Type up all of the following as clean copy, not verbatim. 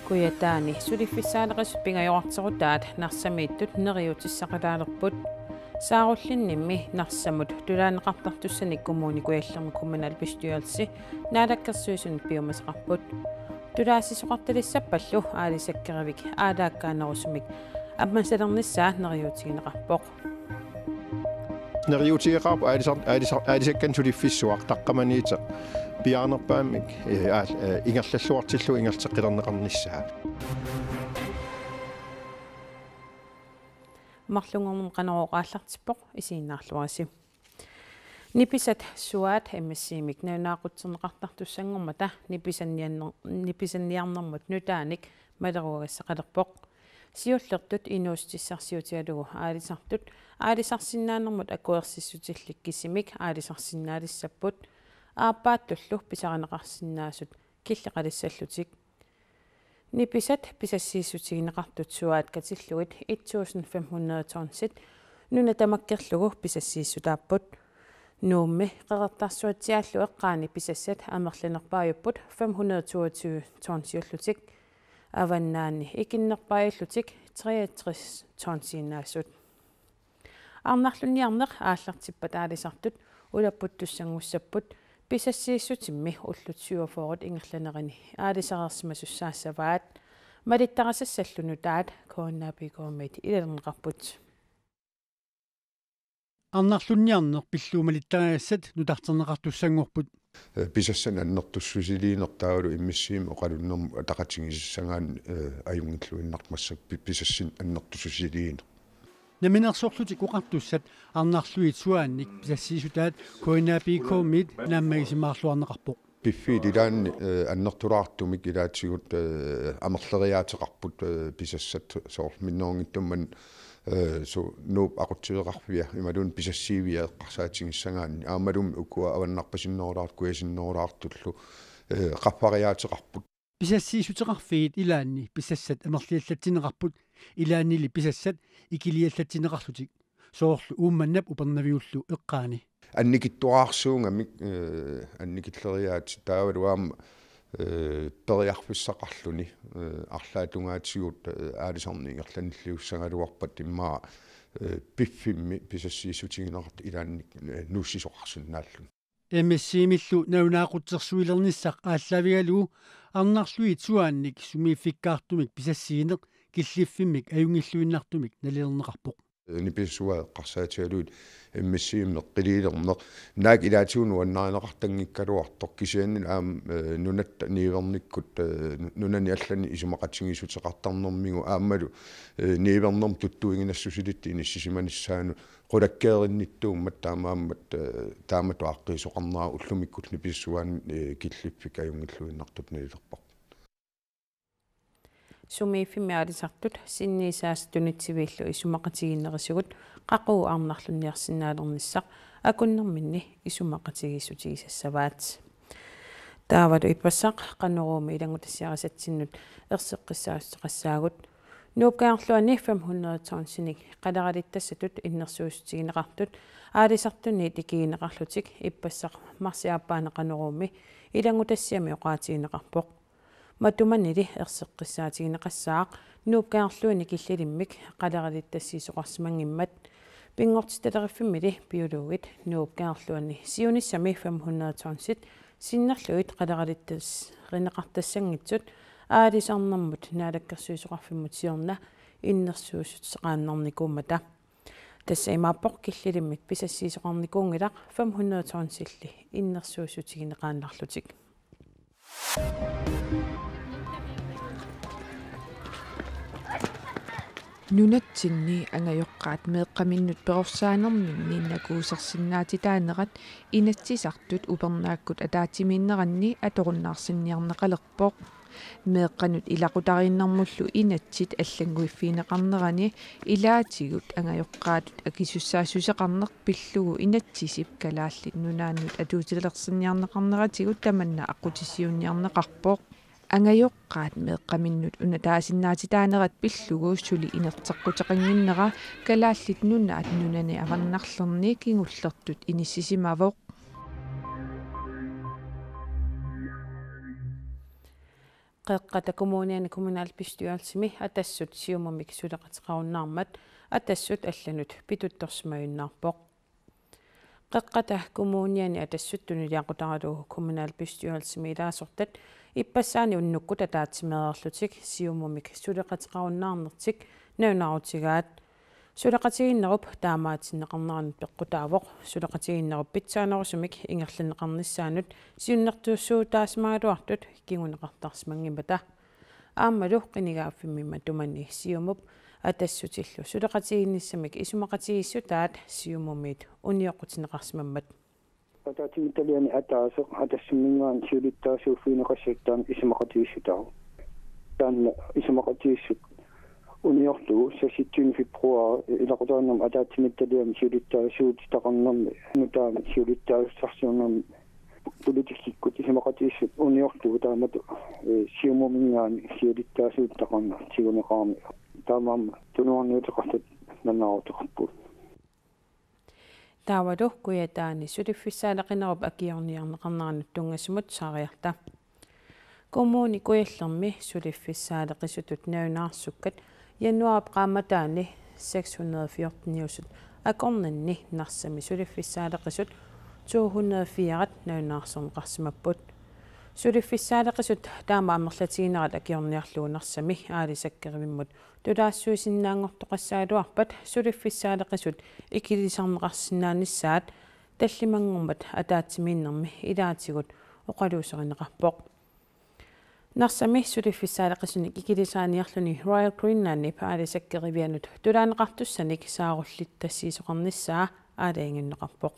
Kuyataani suliffisaaleqis pingajoarterutaat narsamiittut neriutissaqalaalerput saarullinnimmi narsamut tulaaneqartartussanik kumuuni kuyallermi kommunal bestyrelse naalakkersuusun piumasaqarput tulaasisoqartalissappallu aalisakkerivik aalaakkaanерусумик аммасалернissaa neriutigineqarpoq neriutigeqarpu aalisakkan suliffissuaq taqqamaniita piarnerpaamik ingerlalluartillu ingerteqqilerneqarnissaa марлунгорнум канарооqaallartippoq isiinnaarluarasi nipisat suaat эммассиимик нунаақутсернеқартартуссангормата ниписанниарнэрмут нутааник малеруагассақалерпоq сиуллертут инуустиссарсиутиалугу аалисарсиннаанермут акуерсиссутиллик кисимик аалисарсиннаалиссаппут ааппааттуллу писаранеқарсинаасут киллеқалиссаллутик nipisat pisassiissutigineqartut suaat katillugit 1500 tonssit nuna tamakkerlugu pisassiissutaapput nuummi qeqertarsuatiaallu eqqaani pisassat amerlanerpaajupput 522 tonsiullutik avannaani ikinnerpaajullutik 63 tonsiinaassut arnarluniarneq aallartippat aalisartut ulapputtussangussapпут pisassiissutimmi ullutsiuafoorut ingerlanerini aalisaqersimasusaassavaat malittaqasassallunutaat koonnaapikoomit ilalnerqarput арнарлунниарнер пиллуумалиттариассат нутартернеқартуссангорпут pisassan annertussusiliinertaalu immissiim oqalunnermu ataqatigississangaan ajungilluinnartmassak pisassin annertussusiliin наминерсорлутик оқартуссат арнарлуит суаанник писассиисутаат коинаапикоомит нааммагисимаарлуарнеқарпоқ пиффи дилаанни аннертулаартумик илаатсигут амерлериаатеқарпут писассат соорлминноонгиттумман so noob aqutsileqarfia imalun pisassiivia eqqarsaatigissangaanni aammalum ukua avannarpasinnoorlaart kuyasinnoorlaartullu qaffariaateqarput писассиисутеқарфигит илаанни писассат амерлиаллатсинеқарпут илааннили писассат икилиаллатсинеқарлутик соорлу уумманнап упернавиуллу эққаани анникиттуаарсуунгамик анникиллериаат таавалуаама периарфиссақарлуни арлаатунгаатсигут аалисарниingерланиллиуссангалуарпат иммаа пиффимми писассиисутигинеқарт илаанник нуссисоқарсиннааллун эмэссиимиллу наунаақутсерсуилерниссақ ааллавигалуу арнарлуит суаанник сумииффиккаартумик писассиинеқ киллиффиммик аюнгиллуиннартумик налернеқарпоқ ниписсуа эққарсаатигалуит эммиссиимнеқ қилиилернеқ наак илаатиуну аннааинеқартангиккалуартоқ кисианни аам нунатта нииверниккут нунани аллани исумақатсигисутеқартарнэрмигу ааммалу ниивернерм туттуигинассусилитти иниссисиманиссаану qulakkeerinittuummat taamaammat taamatu aqqiisoqarnaa ullumikkult nipissуан киллиффик аюнгиллуиннартут налилерпар сумииффимиалисартут синнисаастунитсивииллу исумақатигиннерисугут қақуу арнарлунниарсинаалерниссақ акуннэрминни исумақатигиссутигисассаваат таавалу иппассақ қанеруumi илангутассиарасатсиннут ерсеққиссаастеқассаагут нууккаарлуани 500 тонсиник қалералиттассатут иннерсуусутигинеқартут аалисартунниит икигинеқарлутик иппассақ марсиааппаанеқанеруumi илангутассиами оqaатигинеқарпоқ матуманили ерсеққиссаатигинеқассаақ нууккаарлуани киллилиммик қалералиттассиисоқарсимангиммат пингортиталериффиммили биологит нууккаарлуани сиуниссами 500 тонсит синнерлуит қалералиттас ринеқартассангитсут аалисарнэрмут наалаккерсуисоқарфиммут сиорна иннерсуусутсеқааннарникууммата тасса имааппоқ киллилиммик писассиисоқарникуунгилақ 500 тонсилли иннерсуусутигинеқааннарлутик нунатсинни ангайоққаат меэққаминнут перорсаанерминни накуусерсиннаатитаанерат инатсисартут упернааккут атаатимииннеранни аторуннаарсинниарнеқалерпоқ меэққанут илақутариннэрмуллу инатсит аллангуиффинеқарнерани илаатигут ангайоққаатут акисуссаассусеқарнеқ пиллугу инатсисип калааллит нунааннут атуутилерсинниарнеқарнератигут таманна аққутиссиунниарнеқарпоқ ангайоққаат меэққаминнут унатаасиннаатитаанерат пиллугу сули инертеққутеқангиннера калааллит нунаат нунани аварнарлерни кингуллертут иниссисимавоқ qeqqata kommuniani kommunalbestyrelsimi atassut siumumik suleqatiqarunnaarmat atassut allanut pituttorsmayunnaarpoq qeqqata kommuniani atassut tuniliaqutaralugu kommunalbestyrelsimi ilaasortat ippasaani unnukkut ataatimeererlutik siumumik suleqatiqarunnaarnertik naunarutigaat suleqatiginnerup taamaatinneqarnaranut peqqutaavoq suleqatiginnerup pitsaanerusumik ingerlanneqarnissaanut siunnertuussuu taasmaaluartut kinguneqartarsmangimata aammalu qinigaaffimimma tumani siumup атассутиллу сулеқатигинниссамик исумақатигиссутаат сиумумит униоқутинеқарсимаммат атаатимиталиани атаасеқ атассуммингаан сиулиттаасууффинеқассаттаан исумақатигиссутаа таанна исумақатигиссут униортуу саситтуни фибруар илақутааннам атаатимиталиани сиулиттаасуут тақарнерми нутаами сиулиттаассарсиунерми политиккут исумақатигиссут униортуу таамату сиумумингаан сиулиттаасуут тақарнер тигунеқарми тамам тунуарниутеқартут нанаавутеқарпут таавалу куятаани сулиффиссаалеқинеруп акиорниарнеқарнаранут тунгасумут саариарта коммуни куяллерми сулиффиссаалеқисутут наунаарсуккат януар qaamataani 614 акорнанни нарсами сулиффиссаалеқисут 204 наунаарсернеқарсимаппут сулиффиссаалеқисут таама амерлатигинерат акиорниарлуунерсами аалисаккеривиммут тулаассуисиннаангортоқассаалуарпат сулиффиссаалеқисут икилисарнеқарсинааниссаат таллимангормат атаатсимииннерми илаатигут оқалуусеринеқарпоқ нарсами сулиффиссаалеқисуник икилисааниарлуни Royal Greenland паалисаккеривианут тулаанеқартуссаник сааруллиттассиисоқарниссаа аалаингиннеқарпоқ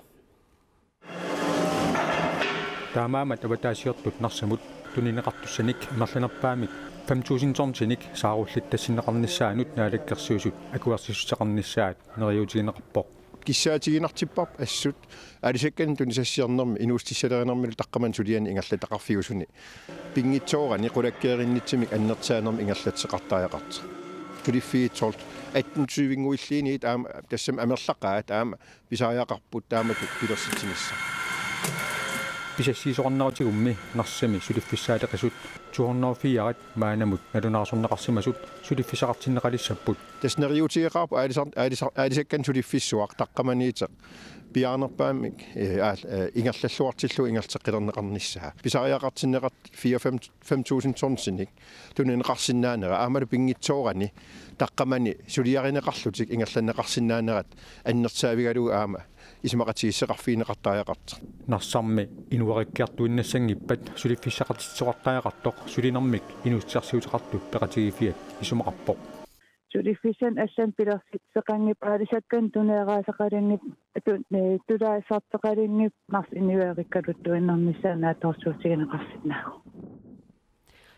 таамаамат аватаасиортут нарсамут тунинеқартуссаник имерланерпаамик 5000 торнсиник сааруллиттассинеқарниссаанут наалаккерсуусут акуарсиссутеқарниссаат нериутигинеқарпоқ киссаатигинартиппап ассут алисаккан тунисассиарнерми инуустиссалеринермил таққаман сулиани ингерлатақарфигусуни пингитсоорани қулаккеериннитсимик аннертаанерми ингерлатсеқартааяқарт тулиффиитсорт 18-20-уиллиниит аама тассам амерлақаат аама писааяақарпут тааматут пилерситсинисса писассиисоқарнаутигумми нарсами сулиффиссаалеқисут 204-ат маанамут налунаарсорнеқарсимасут сулиффисақартиннеқалиссаппут таснериутигеқарпу аалисаккан сулиффиссуақ таққаманиитеқ пиаарнерпаамик ингерллаллуартиллу ингертеққилернеқарниссаа писариақартиннеқарт 4-5,000 торнсиник тунинеқарсинаанера аамалу пингитсоорани таққамани сулиаринеқарлутик ингерланнеқарсинаанерат аннертаавигалу аама исмақатигиссеқарфиинеқартааяқарт нарсарми инуариккиартуиннассангиппат сулиффиссақартитсоқартааяқартоқ сулинермик инуутсиарсиутеқартут пеқатигифиат исумақарпоқ сулиффисан ассан пилерситсеқангип аалисаккан тунеераасақалингип тулаасаартеқалингип нарс инуариккалуттуиннэрмиссаанаа торсуутигинеқарсинаагу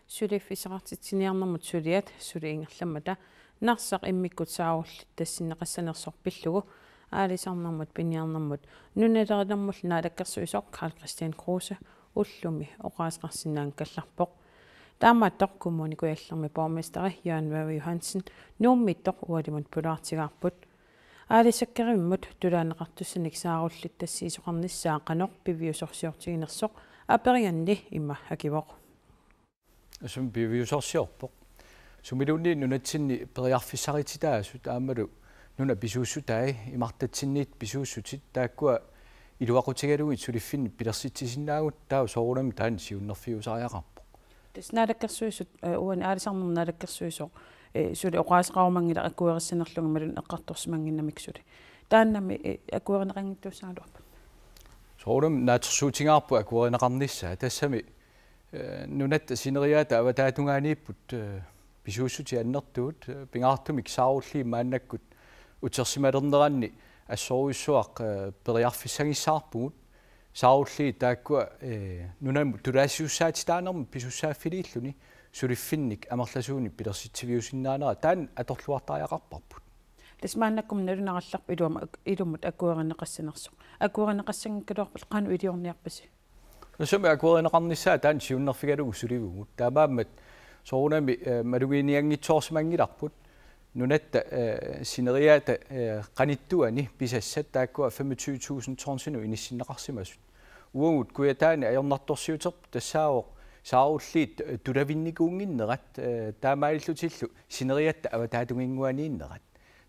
сулиффисақартитсиниарнэрмут сулиат сулиингерламмата нарсақ иммиккут сааруллиттассинеқассанерсорпиллугу аалисарнэрмут пиниарнэрмут нуналерилэрмул наалаккерсуисоқ Карл Кристиан Крусе уллуми оқаасеқарсинаан калларпоқ таамааттоқ коммуникуяллерми борместери Jørgen Werge Johansen нууммиттоқ уалимут пулаартигаарпут аалисаккериммут тулаанеқартуссаник сааруллиттассиисоқарниссаа қанеқ пивиусорсиортигинерсоқ аперианни имма акивоқ сум пивиусорсиорпоқ сумилунни нунатсинни периарфиссарититаасут аамалу нуна писууссутаи имартатсинниит писууссутит тааккуа илуақутигалугит сулиффинни пилерситсисиннаагут таа соорулами таан сиуннерфиусариақарпоқ таснаалаккерсуисут уани аалисарнер наалаккерсуисоқ сули оқаасеқарумангила аккуериссанерлуга малун эққарторсимангиннамик тааннами аккуеринеқангиттуссаалуарпа соорулам наатерсуутингаарпу аккуеринеқарнissaа тассами нунатта синериаата аватаатунгаанииппут писууссути аннертуут пингаартумик сааруллии мааннаккут утерсималернеранни ассоруиссуақ периарфиссагиссаарпугут сааруллии тааккуа нунаму тулаассиуссаатитаанерми писуссааффилииллуни сулиффинник амерласууни пилерситсивиусиннаанера таан аторлуартааяқарпарпут тасмааннаккум налунаралларпу илумут аккуеринеқассанерсоқ аккуеринеқассангкалуарпал қану илиорниарпаси насами аккуеринеқарниссаа таан сиуннерфигалугу суливугут таамааммат соорунами малугиниангитсоорсимангиларпут нунатта синериаата каниттуани писассат тааккуа 25,000 торнсину иниссиннеқарсимасут уангут куятаани аёрнарторсиутерп тассаавоқ сааруллиит тулавинникуунгиннерат таамааллутиллу синериатта аватаатунгингуанииннерат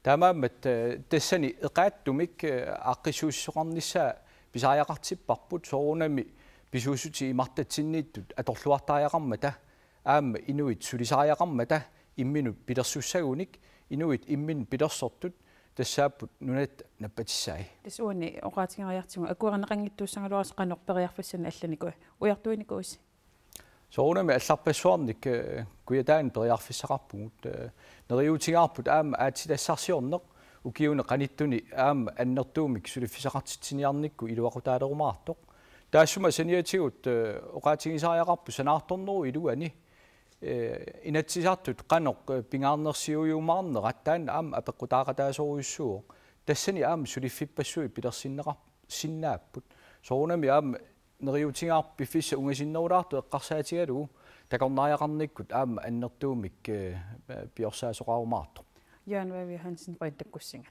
таамааммат тассани эqaаттумик аққиссууссоқарниссаа писааяқартиппарпут соорунами писуусути имартатсиннииттут аторлуартааяқармата аама инуит сулисааяқармата имминут пилерсуссагуник инуит иммин пилерсортут тассааппут нунат наппатиссаи тасуани оqaатингериартигу акуернеқангиттууссангалуарс канорпериарфассана алланикуа уяртуиникуус соорунами алларпассуарник куятаан периарфиссақарпугут нериутигаарпут аама аатилассарсиорнеқ укиуне каниттуни аама аннертуумик сулиффисақартитсиниарникку илуақутаалерумаартоқ таассума саниатигут оqaатингисааяқарпу санаарторнеру илуани инатсисаартут каноқ пингаарнерсиуюумаарнерат таан аама апеққутаақатаасоруйуссуо тассани аама сулиффиппассуи пилерсиннеқар синнааппут соорунами аама нериутингаарпи фисса унгасиннерулаарту эққарсаатигалу такорнааяқарниккут аама аннертуумик пиорсаасоқарумаартоқ Jørgen Vavi Hansen Røntekkussinga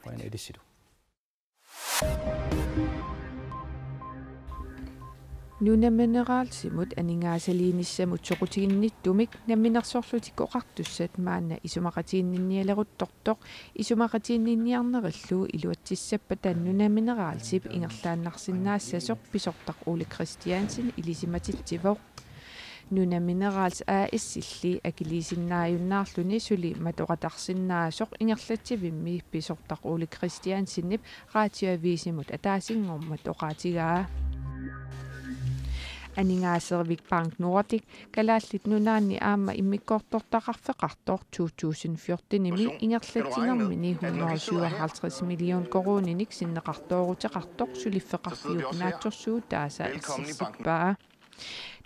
Fine edisidu. Nunamineraalsimut aningaasaliinissamut soqutiginnittumik namminersorlutik oqartussat maanna isumaqatiinninnialeruttortoq isumaqatiinninniarnerillu iluatsissappa tannunaminерaalsip ingerlaannarsinnaassasuq pisortaq Ole Christiansen ilisimatittivoq Nunaminerals issilli akilisinnaajunnaarluni suli matoqatarsinnaasoq ingerlatsivimmi pisortaq Ole Christiansinnip raatioaviisimut ataasingormat oqaatigaa Aningaasервик Bank Nordic kalaallit nunaanni aama immikkortortaqarfeqartor 2014-nimi ingerlatingermini 157 million koruninik sinneqartooruteqartoq suliffeqarfiuk naatsorsuut taasa ississipaa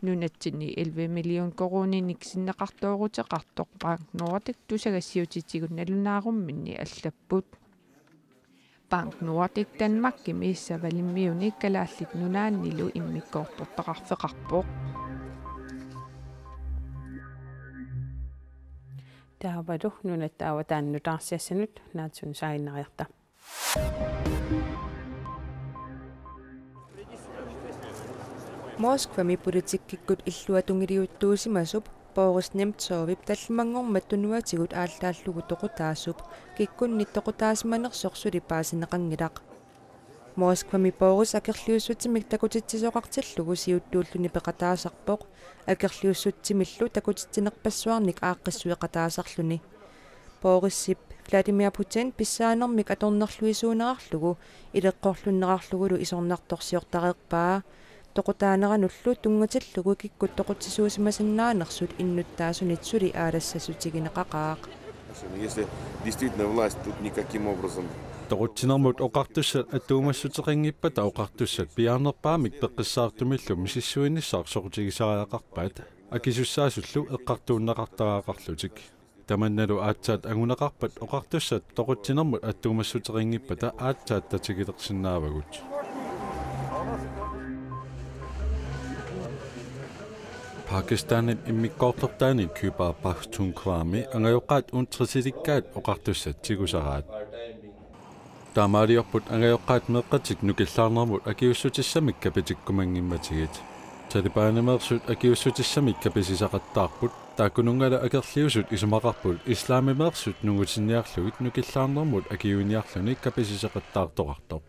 nunatsinni 11 million koruninik sinneqartooruteqartoq Bank Nordic tusagassiutitsigut nalunaarummini allapput Bank Nordic Danmark missavalimmiuni kalaallit nunaannilu immikkortortaqarfeqarpoq taavalu nunattaawa taannutaarsiassanut naatsun saainariarta Moskvami politikkikut illuatungiliuttuusimasup Boris Nemtsovip tallimangormat tunuatigut aallaallugu toqutaasup kikkunnit toqutaasimanersorсули paasineqangilaq Moskvami Boris akerliussutsimik takutitsisoqartillugu siuttuulluni peqataasarpoq akerliussutsimillu takutitsinerpassuarnik aaqqissuiqataasarluni Borissip Vladimir Putin pissaanermik atornerluisuunerarlugu ileqqorlunnerarlugulu isornartorsiortareerpaa toqutaaneranullu tungatillugu kikkut toqutisuusimasannaanersut innuttaasunit suli aalassasutigineqaqaaq Если действительно власть тут никаким образом Toqutsinarmut oqartussat attuumassutiqinngippat oqartussat piaarnerpaamik peqqissaartumillu misissuinissaar soqutigisariaqarpaat akisussaasullу eqqartuunnaqartaraaqarlutik tamannalu aatsaat anguneqarpat oqartussat toqutsinarmut attuumassutiqingippata aatsaat tatigilersinnaavagut Pakistanin immikkortortaani Kybar Pakhtunkhwami angayoqqaat untrisilikkaat oqartussat tigusaraat Taamaaliorput angayoqqaat meeqqatik nukillaarnermut akiussutissamik kapitikkumanngimmatigit Talibaanimeersut akiussutissamik kapisisaqattaarput taakunungala akerliusut isumaqarput islaamimeersut nungutinniarlugit nukillaarnermut akiuniarluni kapisisaqattaartoqartoq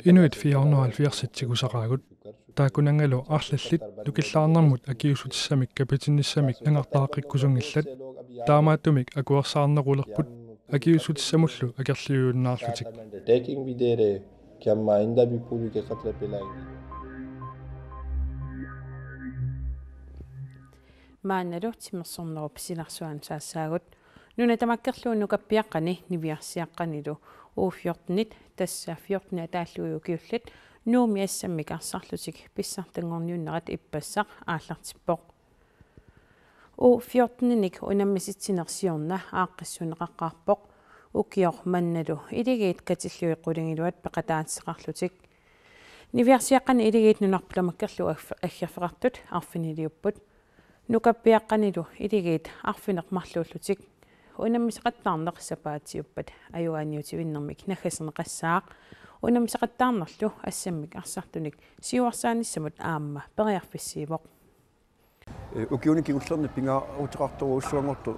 Inuit 470 tigusaraagut taakunangalu arlallit nukillaarnermut akiussutissamik kapitinnissamik nangartaaqikkusungillat taamaattumik akuersaarnerulerput akiussutissamullu akerliuunnaarlutik maanalu timmersornerup sinarsuan saassaagut nunatamakkerluunukappiaqqani niviarsiaqqanilu uufiortnit tassa 14 taalluukiullat nuumi assammik arsarlutik pissartangorniunnerat ippassaq aallartippoq U14nik unammisitsinерсиорна ааqqissuneqaqqaarpoq ukior mannalu iligiit katilluiqqulingiluat peqataatseqarlutik niviarsiaqqani iligiit nunarpulamakkerlu aggerfeqartut arfiniliupput nukappiaqqanilu iligiit arfineqmarluullutik unammiseqattaarneq sapaatiuppat ajuaaniutivinnermik naggaserneqassaaq унамисақаттаарнерлу ассаммик арсартуник сиуарсааниссамут аама периарфиссиивоқ укиуни кигуллерни пингаутеқартору уссуангорту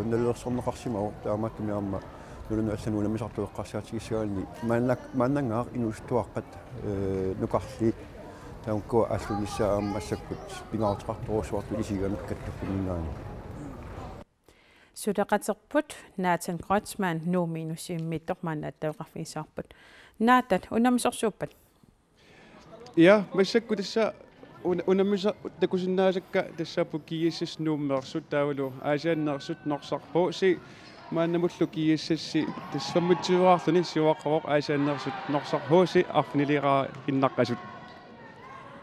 налерсорнеқарсимау таамааттуми аама нулуну аллану унамисартуеққарсаатигиссагални мааннангаар инуустуаққат нукарли таункуа аллунissaа аама ассаккут пингаутеқарторуусуарту исиганаккаттуффиннаани сулеқатерпут наатан Крeutzmann нууминусииммиттормааннааттауқарфисаарпут наатат унамисорсууппат ja массакку тасса унамиса такусиннаасакка тассаапу кииссас нууммеерсут таавалу аасианнеерсут норсарпо си мааннамуллу кииссасси тассаммутсиваарлуни сиуаққавоқ аасианнеерсут норсархууси арфнилираа иннаққасут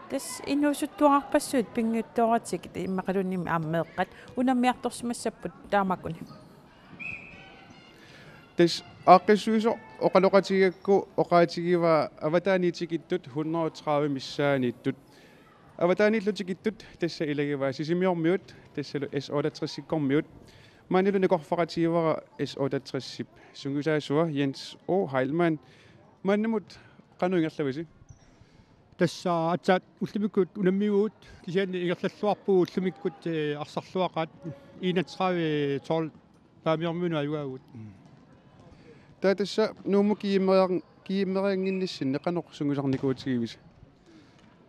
тас инуусуттуарпассуут пингиуттооратик иммақалунними ааммеэққат унаммиарторсимассаппут таамакуни тас ааққиссуисо оқалоқатигакку оқаатигива аватааниитикиттут 130 миссаанииттут аватаанииллутикиттут тасса илагива сисимиормиут тассалу S68-сиккормиут маанилуни корфақатигивара S68-сип сунгусаасуа Jens O Heilmann мааннамут қануингерлависи тасса атсаат уллимиккут унаммиуут кисианни ингерллуарпуу уллимиккут арсарлуақаат 31 12 таамиормуну аюаагут таатасса нууму кииммериангинниссинне қанеқ сунгусарникуутигивис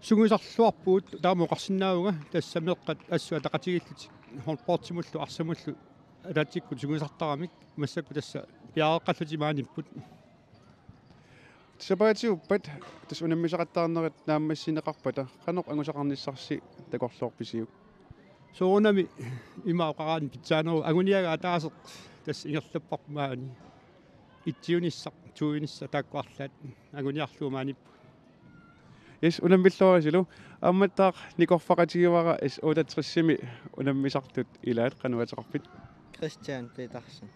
сунгусарлуарпуут тааму қарсиннаауга тасса меққат ассуа тақатигиллути хорпортимуллу арсамуллу алаатиккут сунгусартарамик массакку тасса пиааққаллути мааниппут сапаатиуппат тас унаммисақаттаарнерит нааммассинеқарпата қанеқ ангусақарниссарси такорлоорписиук соонами имаақараани питсаанеру агуниага атаасеқ тас ингерлаппармаани итсиунissaq туинисса тааккуарлаат агуниарлуумааниппу yes унаммиллуарисилу аамматтаақ никорфақатигивара S68-сими унаммисартут илаат қануатеқарпит Christian Petersen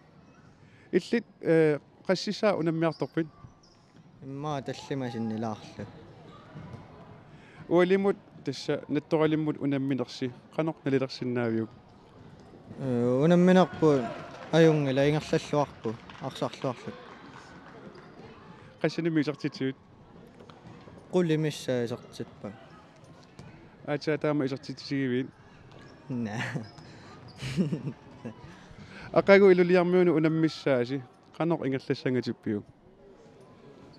иллит qassissaa унаммиарторпит имма таллимасиннилаарлу уалимут тасса натторалиммут унамминерси қанеқ налилерсиннаавиук унамминерпу аюнгила ингерллаллуарпу арсарлуарлут qassanimisartituut qullimissaasertippa аачаатаама исартитсигивиин на ақагу илулиармиуну унаммиссааси қанеқ ингерллассангатиппиук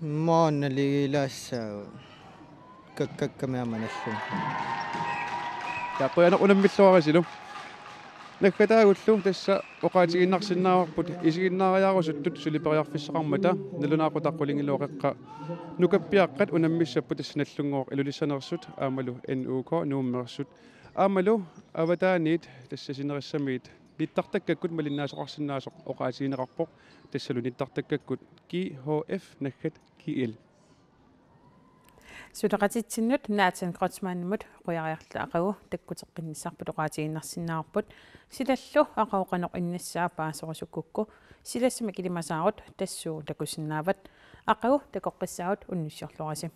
маанналигилаассаа каккамиаманаллу таақуяна унаммиллуарисилу наккатаагуллу тасса оқаатигиннарсиннааварпут исигиннаариаарусуттут сулипериарфиссақармата налунаақутаққулингилуоқеққа нукаппиаққат унаммиссаппу тассаналлунгоор илулиссанерсут аамалу NUK нууммерсут аамалу аватааниит тассасинериссамиит ниттартаккаккут малиннаасоқарсинаасоқ оқаатигинеқарпоқ тассалу ниттартаккаккут GHF наккат KL сулеқатитсиннут наатан Крeutzmann-мут қуяриарла ақагу таккутеққиннссарпут оқаатигиннарсинаарпут силаллу ақауқанеқ иннассаа паасорусуккукку силассами килимасаарут тассуу такусиннаават ақагу такоққиссаагут уннуссиорлуараси